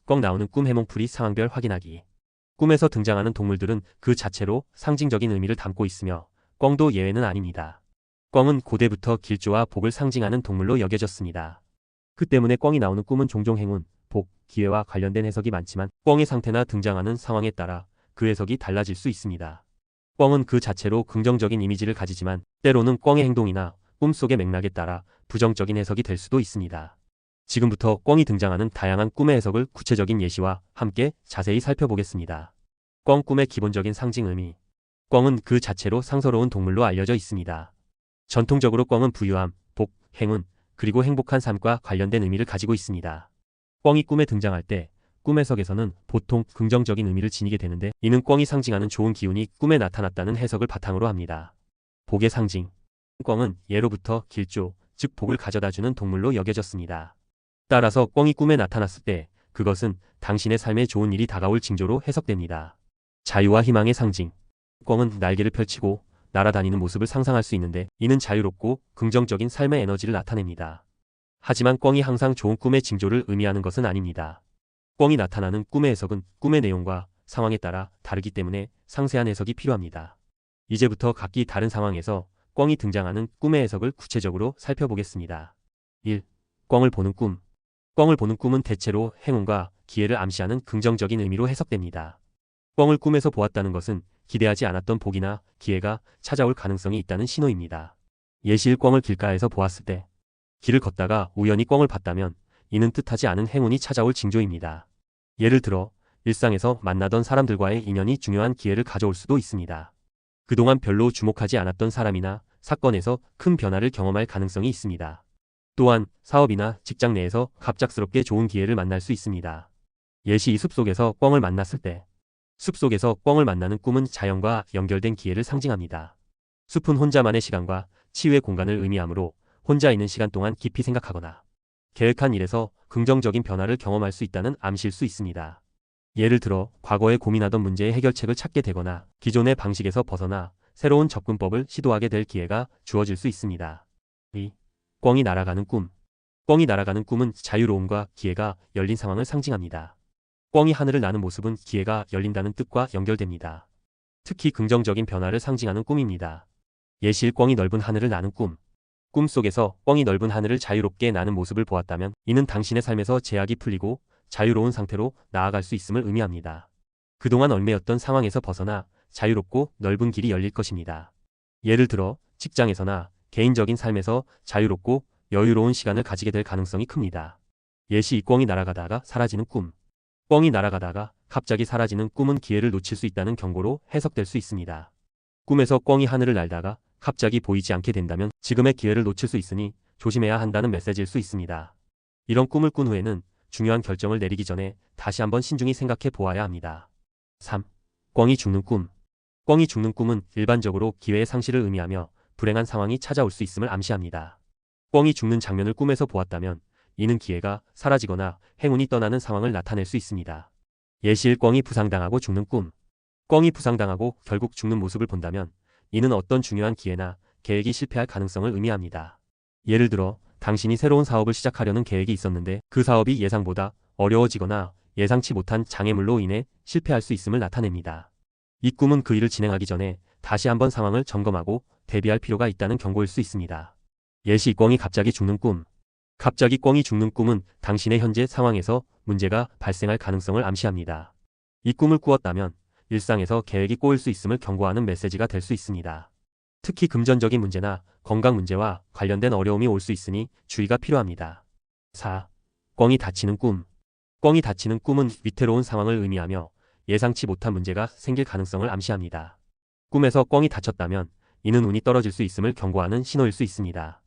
뻥 나오는 꿈 해몽풀이 상황별 확인하기. 꿈에서 등장하는 동물들은 그 자체로 상징적인 의미를 담고 있으며 꿩도 예외는 아닙니다. 꿩은 고대부터 길조와 복을 상징하는 동물로 여겨졌습니다. 그 때문에 꿩이 나오는 꿈은 종종 행운, 복, 기회와 관련된 해석이 많지만 꿩의 상태나 등장하는 상황에 따라 그 해석이 달라질 수 있습니다. 꿩은 그 자체로 긍정적인 이미지를 가지지만 때로는 꿩의 행동이나 꿈속의 맥락에 따라 부정적인 해석이 될 수도 있습니다. 지금부터 꿩이 등장하는 다양한 꿈의 해석을 구체적인 예시와 함께 자세히 살펴보겠습니다. 꿩 꿈의 기본적인 상징 의미. 꿩은 그 자체로 상서로운 동물로 알려져 있습니다. 전통적으로 꿩은 부유함, 복, 행운, 그리고 행복한 삶과 관련된 의미를 가지고 있습니다. 꿩이 꿈에 등장할 때 꿈 해석에서는 보통 긍정적인 의미를 지니게 되는데 이는 꿩이 상징하는 좋은 기운이 꿈에 나타났다는 해석을 바탕으로 합니다. 복의 상징. 꿩은 예로부터 길조, 즉 복을 가져다주는 동물로 여겨졌습니다. 따라서 꿩이 꿈에 나타났을 때 그것은 당신의 삶에 좋은 일이 다가올 징조로 해석됩니다. 자유와 희망의 상징. 꿩은 날개를 펼치고 날아다니는 모습을 상상할 수 있는데 이는 자유롭고 긍정적인 삶의 에너지를 나타냅니다. 하지만 꿩이 항상 좋은 꿈의 징조를 의미하는 것은 아닙니다. 꿩이 나타나는 꿈의 해석은 꿈의 내용과 상황에 따라 다르기 때문에 상세한 해석이 필요합니다. 이제부터 각기 다른 상황에서 꿩이 등장하는 꿈의 해석을 구체적으로 살펴보겠습니다. 1. 꿩을 보는 꿈. 꿩을 보는 꿈은 대체로 행운과 기회를 암시하는 긍정적인 의미로 해석됩니다. 꿩을 꿈에서 보았다는 것은 기대하지 않았던 복이나 기회가 찾아올 가능성이 있다는 신호입니다. 예시일 꿩을 길가에서 보았을 때 길을 걷다가 우연히 꿩을 봤다면 이는 뜻하지 않은 행운이 찾아올 징조입니다. 예를 들어 일상에서 만나던 사람들과의 인연이 중요한 기회를 가져올 수도 있습니다. 그동안 별로 주목하지 않았던 사람이나 사건에서 큰 변화를 경험할 가능성이 있습니다. 또한 사업이나 직장 내에서 갑작스럽게 좋은 기회를 만날 수 있습니다. 예시 숲속에서 꿩을 만났을 때 숲속에서 꿩을 만나는 꿈은 자연과 연결된 기회를 상징합니다. 숲은 혼자만의 시간과 치유의 공간을 의미하므로 혼자 있는 시간 동안 깊이 생각하거나 계획한 일에서 긍정적인 변화를 경험할 수 있다는 암시일 수 있습니다. 예를 들어 과거에 고민하던 문제의 해결책을 찾게 되거나 기존의 방식에서 벗어나 새로운 접근법을 시도하게 될 기회가 주어질 수 있습니다. 2. 꿩이 날아가는 꿈. 꿩이 날아가는 꿈은 자유로움과 기회가 열린 상황을 상징합니다. 꿩이 하늘을 나는 모습은 기회가 열린다는 뜻과 연결됩니다. 특히 긍정적인 변화를 상징하는 꿈입니다. 예시일 꿩이 넓은 하늘을 나는 꿈. 꿈속에서 꿩이 넓은 하늘을 자유롭게 나는 모습을 보았다면 이는 당신의 삶에서 제약이 풀리고 자유로운 상태로 나아갈 수 있음을 의미합니다. 그동안 얽매였던 상황에서 벗어나 자유롭고 넓은 길이 열릴 것입니다. 예를 들어 직장에서나 개인적인 삶에서 자유롭고 여유로운 시간을 가지게 될 가능성이 큽니다. 예시 이 꿩이 날아가다가 사라지는 꿈. 꿩이 날아가다가 갑자기 사라지는 꿈은 기회를 놓칠 수 있다는 경고로 해석될 수 있습니다. 꿈에서 꿩이 하늘을 날다가 갑자기 보이지 않게 된다면 지금의 기회를 놓칠 수 있으니 조심해야 한다는 메시지일 수 있습니다. 이런 꿈을 꾼 후에는 중요한 결정을 내리기 전에 다시 한번 신중히 생각해 보아야 합니다. 3. 꿩이 죽는 꿈. 꿩이 죽는 꿈은 일반적으로 기회의 상실을 의미하며 불행한 상황이 찾아올 수 있음을 암시합니다. 꿩이 죽는 장면을 꿈에서 보았다면 이는 기회가 사라지거나 행운이 떠나는 상황을 나타낼 수 있습니다. 예시일 꿩이 부상당하고 죽는 꿈. 꿩이 부상당하고 결국 죽는 모습을 본다면 이는 어떤 중요한 기회나 계획이 실패할 가능성을 의미합니다. 예를 들어 당신이 새로운 사업을 시작하려는 계획이 있었는데 그 사업이 예상보다 어려워지거나 예상치 못한 장애물로 인해 실패할 수 있음을 나타냅니다. 이 꿈은 그 일을 진행하기 전에 다시 한번 상황을 점검하고 대비할 필요가 있다는 경고일 수 있습니다. 예시 꿩이 갑자기 죽는 꿈. 갑자기 꿩이 죽는 꿈은 당신의 현재 상황에서 문제가 발생할 가능성을 암시합니다. 이 꿈을 꾸었다면 일상에서 계획이 꼬일 수 있음을 경고하는 메시지가 될 수 있습니다. 특히 금전적인 문제나 건강 문제와 관련된 어려움이 올 수 있으니 주의가 필요합니다. 4. 꿩이 다치는 꿈. 꿩이 다치는 꿈은 위태로운 상황을 의미하며 예상치 못한 문제가 생길 가능성을 암시합니다. 꿈에서 꿩이 다쳤다면 이는 운이 떨어질 수 있음을 경고하는 신호일 수 있습니다.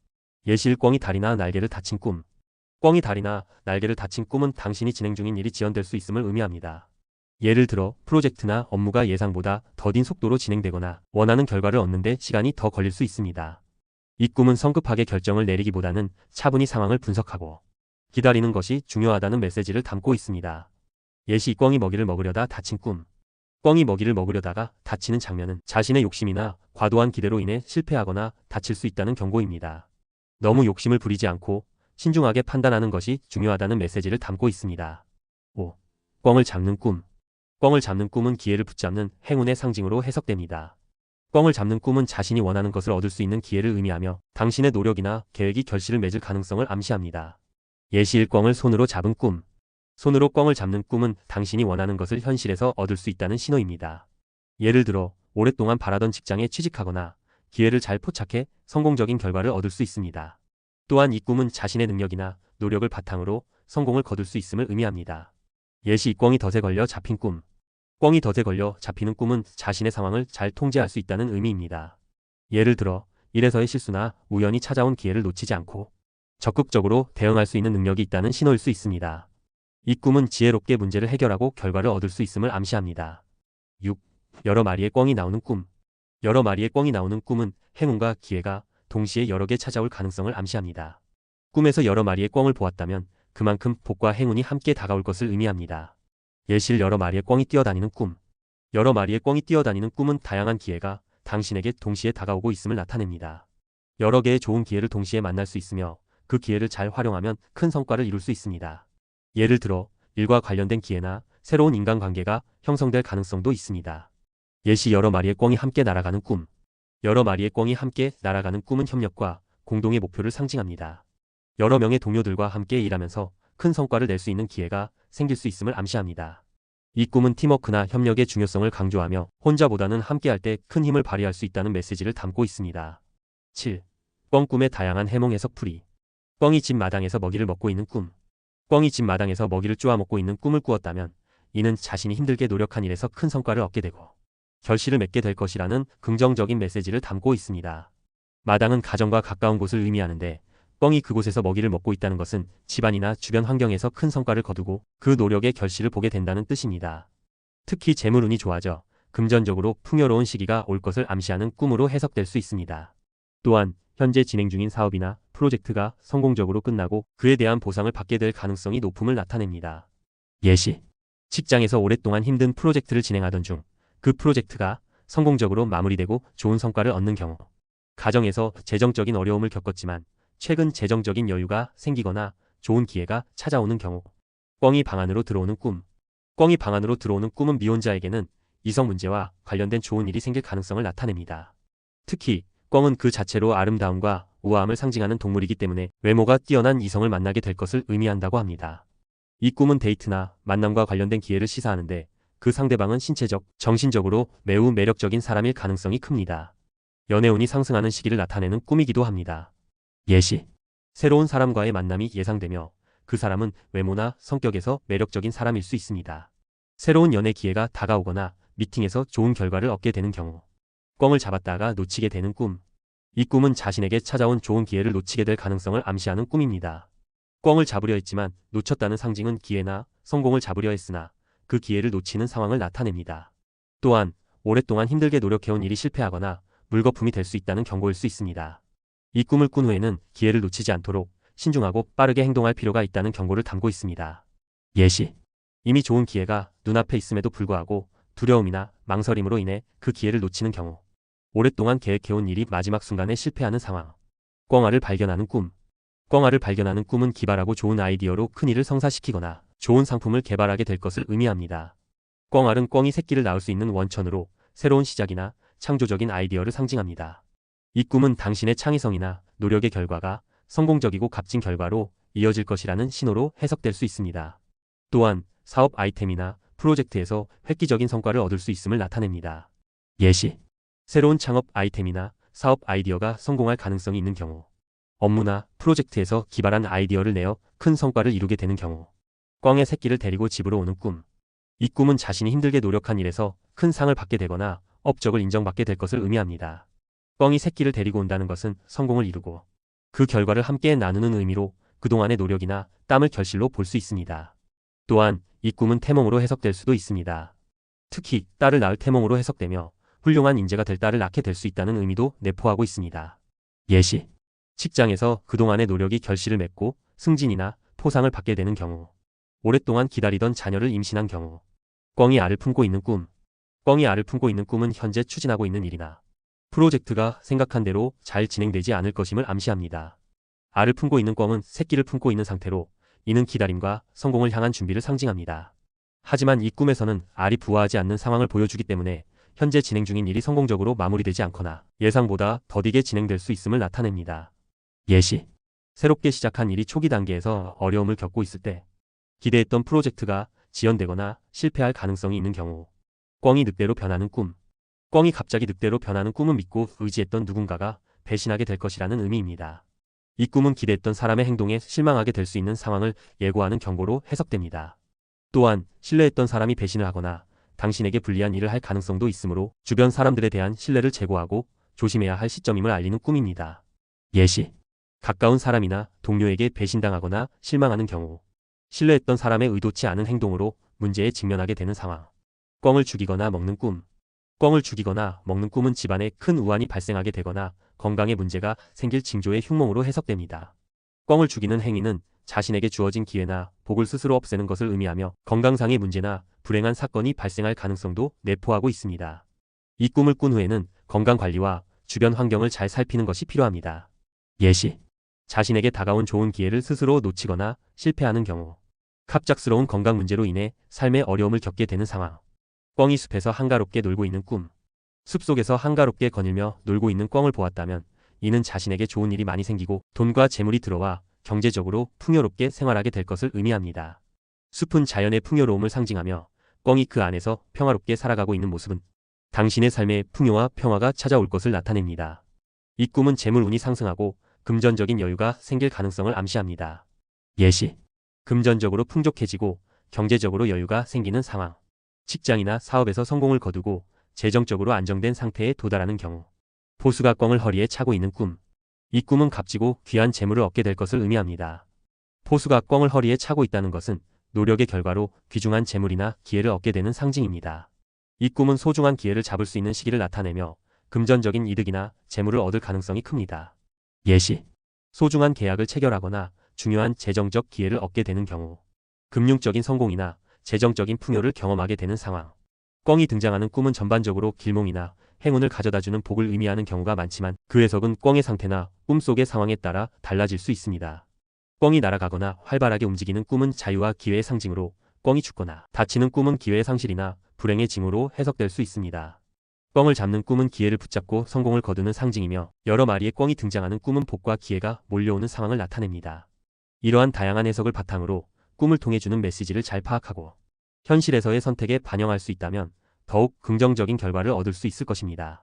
예시일 꿩이 다리나 날개를 다친 꿈. 꿩이 다리나 날개를 다친 꿈은 당신이 진행 중인 일이 지연될 수 있음을 의미합니다. 예를 들어 프로젝트나 업무가 예상보다 더딘 속도로 진행되거나 원하는 결과를 얻는데 시간이 더 걸릴 수 있습니다. 이 꿈은 성급하게 결정을 내리기보다는 차분히 상황을 분석하고 기다리는 것이 중요하다는 메시지를 담고 있습니다. 예시 꿩이 먹이를 먹으려다 다친 꿈. 꿩이 먹이를 먹으려다가 다치는 장면은 자신의 욕심이나 과도한 기대로 인해 실패하거나 다칠 수 있다는 경고입니다. 너무 욕심을 부리지 않고 신중하게 판단하는 것이 중요하다는 메시지를 담고 있습니다. 5. 꿩을 잡는 꿈. 꿩을 잡는 꿈은 기회를 붙잡는 행운의 상징으로 해석됩니다. 꿩을 잡는 꿈은 자신이 원하는 것을 얻을 수 있는 기회를 의미하며 당신의 노력이나 계획이 결실을 맺을 가능성을 암시합니다. 예시 1. 꿩을 손으로 잡은 꿈. 손으로 꿩을 잡는 꿈은 당신이 원하는 것을 현실에서 얻을 수 있다는 신호입니다. 예를 들어 오랫동안 바라던 직장에 취직하거나 기회를 잘 포착해 성공적인 결과를 얻을 수 있습니다. 또한 이 꿈은 자신의 능력이나 노력을 바탕으로 성공을 거둘 수 있음을 의미합니다. 예시 2. 꿩이 덫에 걸려 잡힌 꿈. 꿩이 덫에 걸려 잡히는 꿈은 자신의 상황을 잘 통제할 수 있다는 의미입니다. 예를 들어 일에서의 실수나 우연히 찾아온 기회를 놓치지 않고 적극적으로 대응할 수 있는 능력이 있다는 신호일 수 있습니다. 이 꿈은 지혜롭게 문제를 해결하고 결과를 얻을 수 있음을 암시합니다. 6. 여러 마리의 꿩이 나오는 꿈. 여러 마리의 꿩이 나오는 꿈은 행운과 기회가 동시에 여러 개 찾아올 가능성을 암시합니다. 꿈에서 여러 마리의 꿩을 보았다면 그만큼 복과 행운이 함께 다가올 것을 의미합니다. 예시 1. 여러 마리의 꿩이 뛰어다니는 꿈. 여러 마리의 꿩이 뛰어다니는 꿈은 다양한 기회가 당신에게 동시에 다가오고 있음을 나타냅니다. 여러 개의 좋은 기회를 동시에 만날 수 있으며 그 기회를 잘 활용하면 큰 성과를 이룰 수 있습니다. 예를 들어 일과 관련된 기회나 새로운 인간관계가 형성될 가능성도 있습니다. 예시 여러 마리의 꿩이 함께 날아가는 꿈. 여러 마리의 꿩이 함께 날아가는 꿈은 협력과 공동의 목표를 상징합니다. 여러 명의 동료들과 함께 일하면서 큰 성과를 낼 수 있는 기회가 생길 수 있음을 암시합니다. 이 꿈은 팀워크나 협력의 중요성을 강조하며 혼자보다는 함께할 때 큰 힘을 발휘할 수 있다는 메시지를 담고 있습니다. 7. 꿩 꿈의 다양한 해몽 해석 풀이. 꿩이 집 마당에서 먹이를 먹고 있는 꿈. 꿩이 집 마당에서 먹이를 쪼아 먹고 있는 꿈을 꾸었다면 이는 자신이 힘들게 노력한 일에서 큰 성과를 얻게 되고 결실을 맺게 될 것이라는 긍정적인 메시지를 담고 있습니다. 마당은 가정과 가까운 곳을 의미하는데 꿩이 그곳에서 먹이를 먹고 있다는 것은 집안이나 주변 환경에서 큰 성과를 거두고 그 노력의 결실을 보게 된다는 뜻입니다. 특히 재물운이 좋아져 금전적으로 풍요로운 시기가 올 것을 암시하는 꿈으로 해석될 수 있습니다. 또한 현재 진행 중인 사업이나 프로젝트가 성공적으로 끝나고 그에 대한 보상을 받게 될 가능성이 높음을 나타냅니다. 예시. 직장에서 오랫동안 힘든 프로젝트를 진행하던 중 그 프로젝트가 성공적으로 마무리되고 좋은 성과를 얻는 경우. 가정에서 재정적인 어려움을 겪었지만 최근 재정적인 여유가 생기거나 좋은 기회가 찾아오는 경우. 꿩이 방 안으로 들어오는 꿈. 꿩이 방 안으로 들어오는 꿈은 미혼자에게는 이성 문제와 관련된 좋은 일이 생길 가능성을 나타냅니다. 특히 꿩은 그 자체로 아름다움과 우아함을 상징하는 동물이기 때문에 외모가 뛰어난 이성을 만나게 될 것을 의미한다고 합니다. 이 꿈은 데이트나 만남과 관련된 기회를 시사하는데 그 상대방은 신체적, 정신적으로 매우 매력적인 사람일 가능성이 큽니다. 연애운이 상승하는 시기를 나타내는 꿈이기도 합니다. 예시. 새로운 사람과의 만남이 예상되며 그 사람은 외모나 성격에서 매력적인 사람일 수 있습니다. 새로운 연애 기회가 다가오거나 미팅에서 좋은 결과를 얻게 되는 경우. 꿩을 잡았다가 놓치게 되는 꿈. 이 꿈은 자신에게 찾아온 좋은 기회를 놓치게 될 가능성을 암시하는 꿈입니다. 꿩을 잡으려 했지만 놓쳤다는 상징은 기회나 성공을 잡으려 했으나 그 기회를 놓치는 상황을 나타냅니다. 또한 오랫동안 힘들게 노력해온 일이 실패하거나 물거품이 될 수 있다는 경고일 수 있습니다. 이 꿈을 꾼 후에는 기회를 놓치지 않도록 신중하고 빠르게 행동할 필요가 있다는 경고를 담고 있습니다. 예시. 이미 좋은 기회가 눈앞에 있음에도 불구하고 두려움이나 망설임으로 인해 그 기회를 놓치는 경우. 오랫동안 계획해온 일이 마지막 순간에 실패하는 상황. 꿩알을 발견하는 꿈. 꿩알을 발견하는 꿈은 기발하고 좋은 아이디어로 큰 일을 성사시키거나 좋은 상품을 개발하게 될 것을 의미합니다. 꿩알은 꿩이 새끼를 낳을 수 있는 원천으로 새로운 시작이나 창조적인 아이디어를 상징합니다. 이 꿈은 당신의 창의성이나 노력의 결과가 성공적이고 값진 결과로 이어질 것이라는 신호로 해석될 수 있습니다. 또한 사업 아이템이나 프로젝트에서 획기적인 성과를 얻을 수 있음을 나타냅니다. 예시. 새로운 창업 아이템이나 사업 아이디어가 성공할 가능성이 있는 경우. 업무나 프로젝트에서 기발한 아이디어를 내어 큰 성과를 이루게 되는 경우. 꿩의 새끼를 데리고 집으로 오는 꿈. 이 꿈은 자신이 힘들게 노력한 일에서 큰 상을 받게 되거나 업적을 인정받게 될 것을 의미합니다. 꿩이 새끼를 데리고 온다는 것은 성공을 이루고 그 결과를 함께 나누는 의미로 그동안의 노력이나 땀을 결실로 볼 수 있습니다. 또한 이 꿈은 태몽으로 해석될 수도 있습니다. 특히 딸을 낳을 태몽으로 해석되며 훌륭한 인재가 될 딸을 낳게 될 수 있다는 의미도 내포하고 있습니다. 예시. 직장에서 그동안의 노력이 결실을 맺고 승진이나 포상을 받게 되는 경우. 오랫동안 기다리던 자녀를 임신한 경우. 꿩이 알을 품고 있는 꿈. 꿩이 알을 품고 있는 꿈은 현재 추진하고 있는 일이나 프로젝트가 생각한 대로 잘 진행되지 않을 것임을 암시합니다. 알을 품고 있는 꿩은 새끼를 품고 있는 상태로 이는 기다림과 성공을 향한 준비를 상징합니다. 하지만 이 꿈에서는 알이 부화하지 않는 상황을 보여주기 때문에 현재 진행 중인 일이 성공적으로 마무리되지 않거나 예상보다 더디게 진행될 수 있음을 나타냅니다. 예시. 새롭게 시작한 일이 초기 단계에서 어려움을 겪고 있을 때, 기대했던 프로젝트가 지연되거나 실패할 가능성이 있는 경우, 꿩이 늑대로 변하는 꿈. 꿩이 갑자기 늑대로 변하는 꿈은 믿고 의지했던 누군가가 배신하게 될 것이라는 의미입니다. 이 꿈은 기대했던 사람의 행동에 실망하게 될 수 있는 상황을 예고하는 경고로 해석됩니다. 또한 신뢰했던 사람이 배신을 하거나 당신에게 불리한 일을 할 가능성도 있으므로 주변 사람들에 대한 신뢰를 제고하고 조심해야 할 시점임을 알리는 꿈입니다. 예시. 가까운 사람이나 동료에게 배신당하거나 실망하는 경우, 신뢰했던 사람의 의도치 않은 행동으로 문제에 직면하게 되는 상황. 꿩을 죽이거나 먹는 꿈. 꿩을 죽이거나 먹는 꿈은 집안에 큰 우환이 발생하게 되거나 건강에 문제가 생길 징조의 흉몽으로 해석됩니다. 꿩을 죽이는 행위는 자신에게 주어진 기회나 복을 스스로 없애는 것을 의미하며 건강상의 문제나 불행한 사건이 발생할 가능성도 내포하고 있습니다. 이 꿈을 꾼 후에는 건강관리와 주변 환경을 잘 살피는 것이 필요합니다. 예시. 자신에게 다가온 좋은 기회를 스스로 놓치거나 실패하는 경우, 갑작스러운 건강 문제로 인해 삶의 어려움을 겪게 되는 상황. 꿩이 숲에서 한가롭게 놀고 있는 꿈. 숲속에서 한가롭게 거닐며 놀고 있는 꿩을 보았다면 이는 자신에게 좋은 일이 많이 생기고 돈과 재물이 들어와 경제적으로 풍요롭게 생활하게 될 것을 의미합니다. 숲은 자연의 풍요로움을 상징하며 꿩이 그 안에서 평화롭게 살아가고 있는 모습은 당신의 삶에 풍요와 평화가 찾아올 것을 나타냅니다. 이 꿈은 재물운이 상승하고 금전적인 여유가 생길 가능성을 암시합니다. 예시. 금전적으로 풍족해지고 경제적으로 여유가 생기는 상황. 직장이나 사업에서 성공을 거두고 재정적으로 안정된 상태에 도달하는 경우, 보수가 꿩을 허리에 차고 있는 꿈. 이 꿈은 값지고 귀한 재물을 얻게 될 것을 의미합니다. 보수가 꿩을 허리에 차고 있다는 것은 노력의 결과로 귀중한 재물이나 기회를 얻게 되는 상징입니다. 이 꿈은 소중한 기회를 잡을 수 있는 시기를 나타내며 금전적인 이득이나 재물을 얻을 가능성이 큽니다. 예시. 소중한 계약을 체결하거나 중요한 재정적 기회를 얻게 되는 경우, 금융적인 성공이나 재정적인 풍요를 경험하게 되는 상황. 꿩이 등장하는 꿈은 전반적으로 길몽이나 행운을 가져다주는 복을 의미하는 경우가 많지만 그 해석은 꿩의 상태나 꿈속의 상황에 따라 달라질 수 있습니다. 꿩이 날아가거나 활발하게 움직이는 꿈은 자유와 기회의 상징으로, 꿩이 죽거나 다치는 꿈은 기회의 상실이나 불행의 징후로 해석될 수 있습니다. 꿩을 잡는 꿈은 기회를 붙잡고 성공을 거두는 상징이며 여러 마리의 꿩이 등장하는 꿈은 복과 기회가 몰려오는 상황을 나타냅니다. 이러한 다양한 해석을 바탕으로 꿈을 통해 주는 메시지를 잘 파악하고 현실에서의 선택에 반영할 수 있다면 더욱 긍정적인 결과를 얻을 수 있을 것입니다.